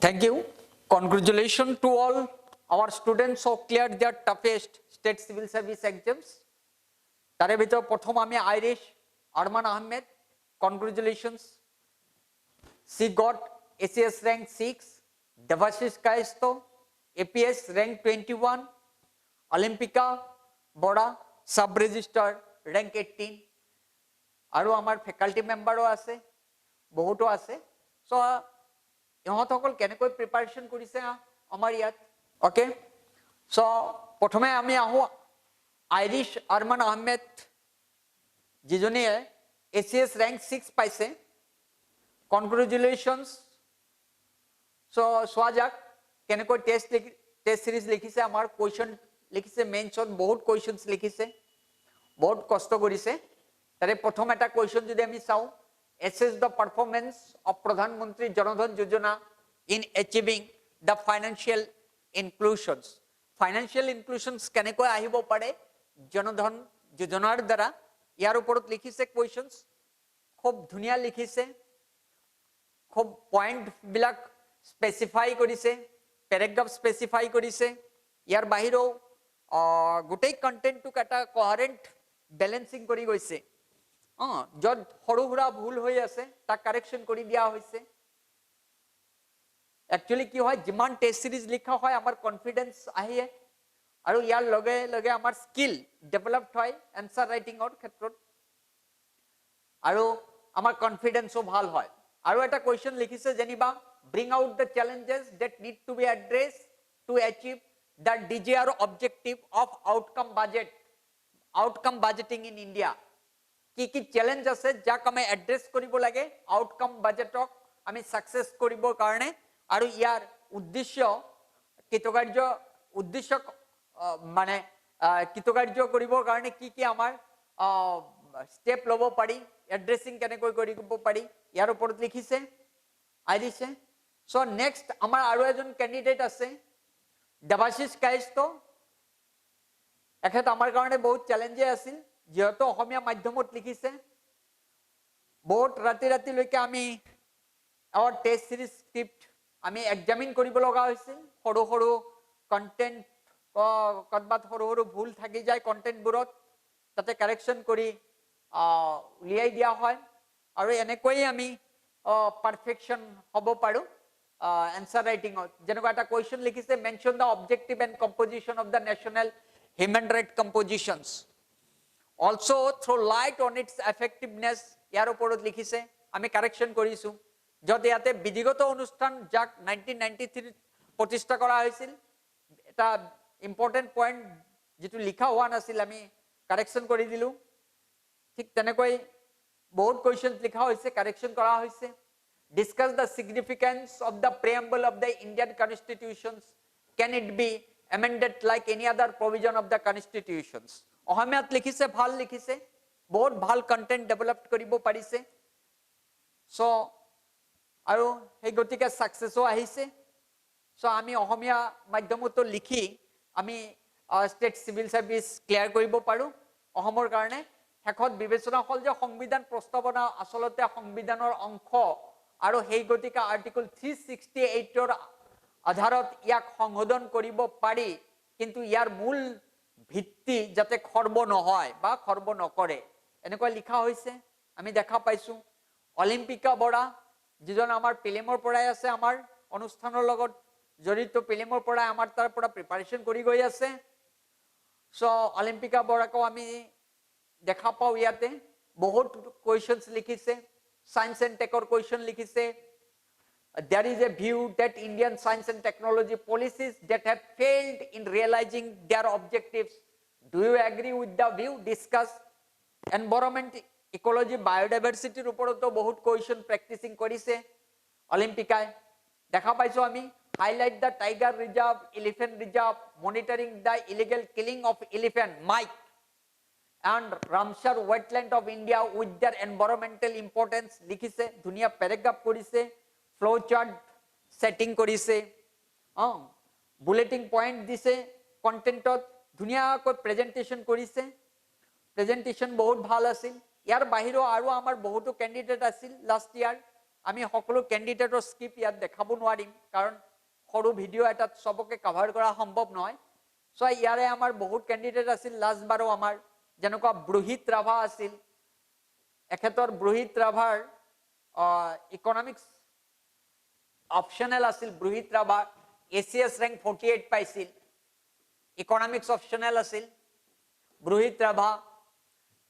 Thank you. Congratulations to all our students who cleared their toughest state civil service exams. তারে ভিতর প্রথম আমি Irish Arman Ahmed, congratulations. She got ACS rank 6, Devashish Kaisto, APS rank 21, Olympika Bora sub register rank 18. আৰু আমাৰ faculty মেম্বাৰো আছে, বহুতো আছে। So ইহঁতসকল কেনেকৈ প্ৰিপাৰেশ্যন কৰিছে আমাৰ ইয়াত, ওকে। সো প্ৰথমে আমি আহোঁ আইৰিশ আৰমান আহমেদ, যিজনীয়ে ACS rank 6 পাইছে। কনগ্ৰেচুলেশ্যনছ। সো চোৱা যাক কেনেকৈ টেষ্ট সিৰিজ লিখিছে, আমাৰ কুৱেশ্যন লিখিছে, মেইনছত বহুত কুৱেশ্যনছ লিখিছে, বহুত কষ্ট কৰিছে। তাৰে প্ৰথম এটা কুৱেশ্যন যদি আমি চাওঁ, assess the performance of Pradhan Mantri Jan Dhan Yojana in achieving the financial inclusions. Financial inclusions কেনেকৈ আহিব পাৰে জনধন যোজনাৰ দ্বাৰা, ইয়াৰ ওপৰত লিখিছে কুৱেশ্যনছ। খুব ধুনীয়া লিখিছে, খুব পইণ্ট বিলাক স্পেচিফাই কৰিছে, পেৰাগ্ৰাফ স্পেচিফাই কৰিছে। ইয়াৰ বাহিৰেও গোটেই কণ্টেণ্টটোক এটা কোহাৰেণ্ট বেলেন্সিং কৰি গৈছে। য'ত সৰু সুৰা ভুল হৈ আছে তাক কাৰেকশ্যন কৰি দিয়া হৈছে। একচুৱেলি কি হয়, যিমান টেষ্ট সিৰিজ লিখা হয় আমাৰ কনফিডেন্স আহে, আৰু ইয়াৰ লগে লগে আমাৰ স্কিল ডেভেলপড হয় এনসাৰ ৰাইটিঙৰ ক্ষেত্ৰত, আৰু আমাৰ কনফিডেন্সও ভাল হয়। আৰু এটা কুৱেশ্যন লিখিছে যেনিবা, bring out the challenges that need to be addressed to achieve the DGR objective of outcome budgeting in India. কি কি চ্যালেঞ্জ আছে যাক আমি এড্ৰেছ কৰিব লাগে আউটকাম বাজেটক আমি সাকসেস কৰিবৰ কাৰণে, আৰু ইয়াৰ উদ্দেশ্য মানে কৃতকাৰ্য কৰিবৰ কাৰণে কি কি আমাৰ স্টেপ ল'ব পাৰি, এড্ৰেছিং কেনেকৈ কৰিব পাৰি, ইয়াৰ ওপৰত লিখিছে আইৰিছে। সো নেক্সট আমাৰ আৰু এজন কেণ্ডিডেট আছে দেৱাশিষ কাইস্ত। এখেত আমাৰ কাৰণে বহুত চ্যালেঞ্জে আছিল, যেহেতু অসমীয়া মাধ্যমত লিখিছে। বহুত ৰাতি ৰাতিলৈকে আমি আমাৰ টেষ্ট সিৰিজ স্ক্ৰিপ্ট আমি এক্সামিন কৰিব লগা হৈছিল। সৰু সৰু কণ্টেণ্ট ক'ৰবাত সৰু সৰু ভুল থাকি যায় কণ্টেণ্টবোৰত, তাতে কাৰেকশ্যন কৰি উলিয়াই দিয়া হয়, আৰু এনেকৈয়ে আমি পাৰফেকশ্যন হ'ব পাৰোঁ এনসাৰ ৰাইটিঙত। যেনেকুৱা এটা কুৱেশ্যন লিখিছে, mention the objective and composition of the national human right compositions, also throw light on its effectiveness, ইয়াৰ ওপৰত লিখিছে। আমি কাৰেকশ্যন কৰিছোঁ, য'ত ইয়াতে বিধিগত অনুষ্ঠান যাক 1993 প্ৰতিষ্ঠা কৰা হৈছিল, এটা ইম্পৰ্টেণ্ট পইণ্ট যিটো লিখা হোৱা নাছিল আমি কাৰেকশ্যন কৰি দিলোঁ। ঠিক তেনেকৈ বহুত কুৱেশ্যন লিখা হৈছে, কাৰেকশ্যন কৰা হৈছে। discuss the significance of the preamble of the Indian constitutions, can it be amended like any other provision of the constitutions. অসমীয়াত লিখিছে, ভাল লিখিছে, বহুত ভাল কণ্টেণ্ট ডেভেলপ কৰিব পাৰিছে। সো আৰু সেই গতিকে সাকসেসও আহিছে। সো আমি অসমীয়া মাধ্যমতো লিখি আমি ষ্টেট চিভিল সাৰ্ভিস ক্লিয়াৰ কৰিব পাৰোঁ অসমৰ কাৰণে। শেষত বিবেচনা হ'ল যে সংবিধান প্ৰস্তাৱনা আচলতে সংবিধানৰ অংশ, আৰু সেই গতিকে আৰ্টিকল 368ৰ আধাৰত ইয়াক সংশোধন কৰিব পাৰি, কিন্তু ইয়াৰ মূল ভিত্তি যাতে খৰ্ব নহয় বা খৰ্ব নকৰে, এনেকুৱা লিখা হৈছে আমি দেখা পাইছোঁ। অলিম্পিকা বৰা, যিজন আমাৰ প্ৰিলিমৰ পৰাই আছে, আমাৰ অনুষ্ঠানৰ লগত জড়িত, প্ৰিলিমৰ পৰাই আমাৰ তাৰ পৰা প্ৰিপাৰেশ্যন কৰি গৈ আছে। সো অলিম্পিকা বৰাকো আমি দেখা পাওঁ ইয়াতে, বহুত কুৱেশ্যনছ লিখিছে, সায়েন্স এণ্ড টেকৰ কুৱেশ্যন লিখিছে। There is a view that Indian science and technology policies that have failed in realizing their objectives. Do you agree with the view? Discuss environment, ecology, biodiversity ওপৰতো বহুত question practising কৰিছে অলিম্পিকাই। দেখা পাইছোঁ আমি highlight the tiger reserve, elephant reserve, monitoring the illegal killing of elephant, mike and Ramsar wetland of India with their environmental importance লিখিছে, ধুনীয়া paragraph কৰিছে, flow shirt setting কৰিছে, বুলেটিং পইণ্ট দিছে, কণ্টেণ্টত ধুনীয়াকৈ প্ৰেজেণ্টেশ্যন কৰিছে। প্ৰেজেণ্টেশ্যন বহুত ভাল আছিল। ইয়াৰ বাহিৰেও আৰু আমাৰ বহুতো কেণ্ডিডেট আছিল লাষ্ট ইয়াৰ, আমি সকলো ক্যান্ডিডেটৰ স্ক্ৰিপ্ট ইয়াত দেখাব নোৱাৰিম কাৰণ সৰু ভিডিও এটাত সবকে কভাৰ কৰা সম্ভৱ নহয় সো ইয়াৰে আমাৰ বহুত ক্যান্ডিডেট আছিল লাষ্ট বাৰো আমাৰ যেনেকুৱা ব্ৰোহিত ৰাভা আছিল এখেতৰ ব্ৰোহিত ৰাভাৰ ইকোনমিক্স অপশনাল আছিল ব্ৰোহিত ৰাভা ACS rank 48 পাইছিল ইকোনমিক্স অপশনাল আছিল ব্ৰোহিত ৰাভা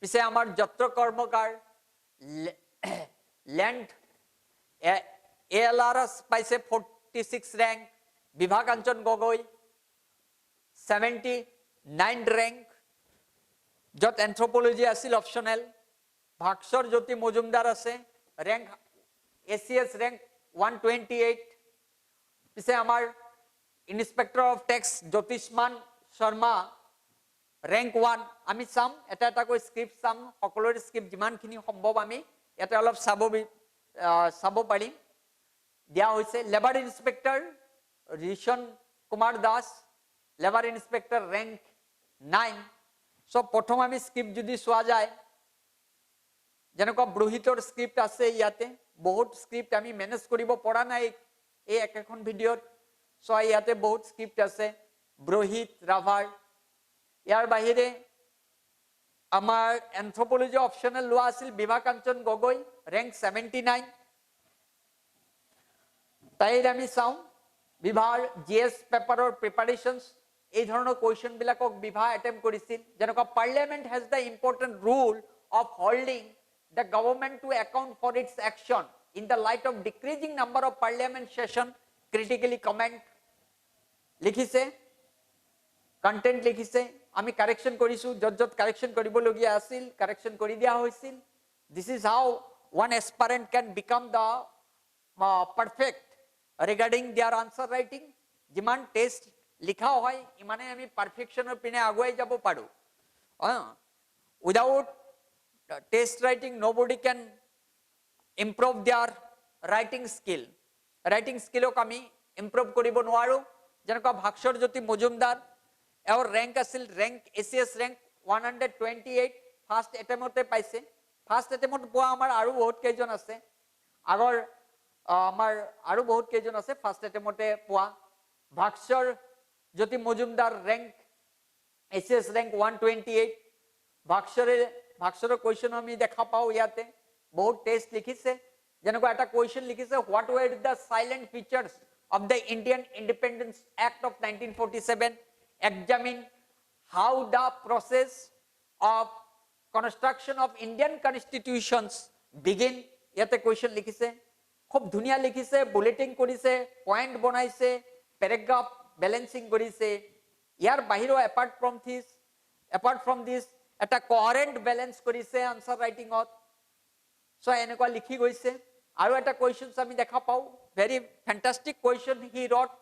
পিছে আমাৰ যত্ৰ কৰ্মকাৰ ল্যান্ড ALRS পাইছে 46 rank বিভা কাঞ্চন গগৈ 79 rank যত এন্থ্ৰোপোলজি আছিল অপশনাল ভাস্কৰ জ্যোতি মজুমদাৰ আছে rank ACS rank 128 পিছে আমাৰ inspector of tax Jyotishman Sharma rank 1 আমি সাম এটা এটা কৈ স্ক্ৰিপ্ট সাম সকলোৰে স্ক্ৰিপ্ট যিমানখিনি সম্ভৱ আমি এটা অলপ চাব পাৰিম দিয়া হৈছে labour inspector Rishan Kumar Das labour inspector rank 9 so প্ৰথম আমি স্ক্ৰিপ্ট যদি চোৱা যায় যেনেকুৱা ব্ৰোহিতৰ স্ক্ৰিপ্ট আছে ইয়াতে বহুত স্ক্ৰিপ্ট আমি মেনেজ কৰিব পৰা নাই এই একখন ভিডিওত সো ইয়াতে বহুত স্ক্ৰিপ্ট আছে ব্ৰোহিত ৰাভাৰ ইয়াৰ বাহিৰে আমাৰ এন্থ্ৰোপোলজি অপশনাল লোৱা আছিল বিভা কাঞ্চন গগৈ rank 79 তাইৰ আমি চাও বিভাৰ GS পেপাৰৰ প্ৰিপাৰেচনস এই ধৰণৰ কোৱেশ্চন বিলাকক বিভা অ্যাটেম্প কৰিছিল যেনেকুৱা parliament has the important rule of holding the government to account for its action in the light of decreasing number of parliament session critically comment লিখিছে content লিখিছে আমি কারেকশন কৰিছো যত কাৰেকশন কৰিবলগীয়া আছিল কাৰেকশন কৰি দিয়া হৈছিল this is how one aspirant can become the perfect regarding their answer writing যিমান টেস্ট লিখা হয় ইমানে আমি পাৰফেকশনৰ পিনে আগুৱাই যাব পাৰো without test writing nobody can improve their writing skill ok ami improve koribo noaru janaka bhakshor jyoti mojumdar our rank asil rank ACS rank 128 first attempt paise first attempt poa amar aru bahut keijon ase agor amar aru bahut keijon ase first attempt poa bhakshor jyoti mojumdar rank ACS rank 128 ভাস্কৰৰ question আমি দেখা পাও ইয়াতে বহুত test লিখিছে যেনেকুৱা এটা question লিখিছে what were the silent features of the Indian Independence Act of 1947 examine how the process of construction of Indian constitutions begin ইয়াতে কোৱেশ্চন লিখিছে খুব ধুনিয়া লিখিছে বুলেটিং কৰিছে পয়েন্ট বনাইছে প্যাৰাগ্ৰাফ ব্যালেন্সিং কৰিছে ইয়াৰ বাহিৰে apart from this এটা কোহেৰেন্ট ব্যালেন্স কৰিছে আনসাৰ ৰাইটিংত সো এনেকুৱা লিখি গৈছে আৰু এটা কোৱেশ্চনস আমি দেখা পাও very fantastic question he wrote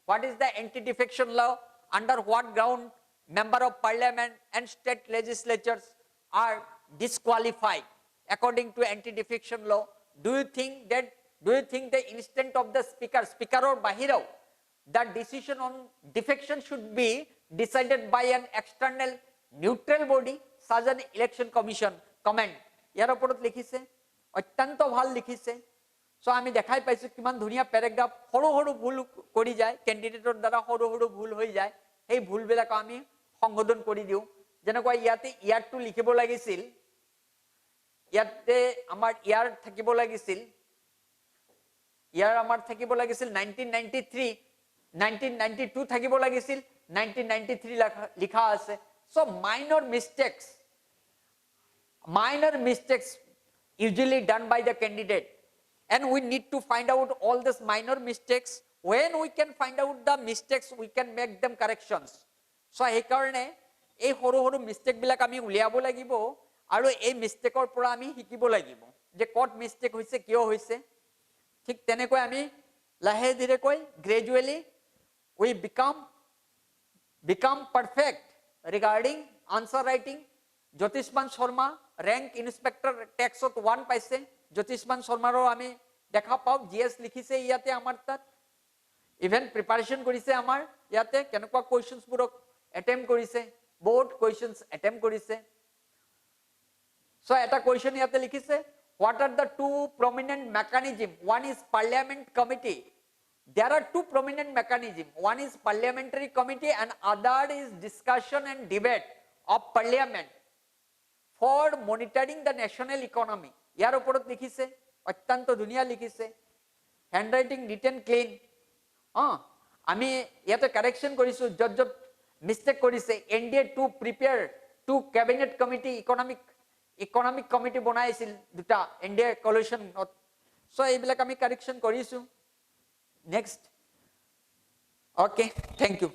what is the anti defection law under what ground member of parliament and state legislatures are disqualified according to anti defection law do you think the instant of the speaker or bahiro the decision on defection should be decided by an external neutral body such as election commission comment ইয়াৰ ওপৰত লিখিছে অত্যন্ত ভাল লিখিছে so আমি দেখাই পাইছো কিমান ধুনিয়া প্যাৰাগ্ৰাফ সৰু সৰু ভুল কৰি যায় ক্যান্ডিডেটৰ দ্বাৰা সৰু সৰু ভুল হৈ যায় এই ভুলবিলাক আমি সংশোধন কৰি দিও যেনেকৈ ইয়াতে ইয়াৰটো লিখিব লাগিছিল ইয়াতে আমাৰ ইয়াৰ থাকিব লাগিছিল ইয়াৰ আমাৰ থাকিব লাগিছিল 1993 1992 থাকিব লাগিছিল 1993 লিখা আছে so minor mistakes usually done by the candidate and we need to find out all these minor mistakes when we can find out the mistakes we can make them corrections so ei karone ei horu horu mistake bilak ami uliabo lagibo aru ei mistake or pora ami hikibo lagibo je kot mistake hoise kiyo hoise thik tenekoi ami lahe dire koi gradually we become perfect regarding answer writing Jyotishman Sharma rank inspector tax 1 পাইছে জ্যোতিষমান শৰ্মাৰো আমি দেখা পাও GS লিখিছে ইয়াতে আমাৰ তাত even preparation কৰিছে আমাৰ ইয়াতে কেনেকুৱা কোৱেশ্চনস বোৰ অ্যাটেম্প কৰিছে বহুত কোৱেশ্চনস অ্যাটেম্প কৰিছে সো এটা কোৱেশ্চন ইয়াতে লিখিছে what are the two prominent mechanism? One is parliament committee. There are two prominent mechanism. One is parliamentary committee and other is discussion and debate of parliament for monitoring the national economy. ইয়াৰ ওপৰত লিখিছে, অত্যন্ত ধুনীয়া লিখিছে, handwriting neat and clean. আমি ইয়াতে correction কৰিছোঁ, য'ত য'ত মিষ্টেক কৰিছে। NDA to prepare to cabinet committee, economic committee বনাইছিল দুটা NDA কলিশ্যনত। চ' এইবিলাক আমি কাৰেকশ্যন কৰিছোঁ। Next, okay, thank U.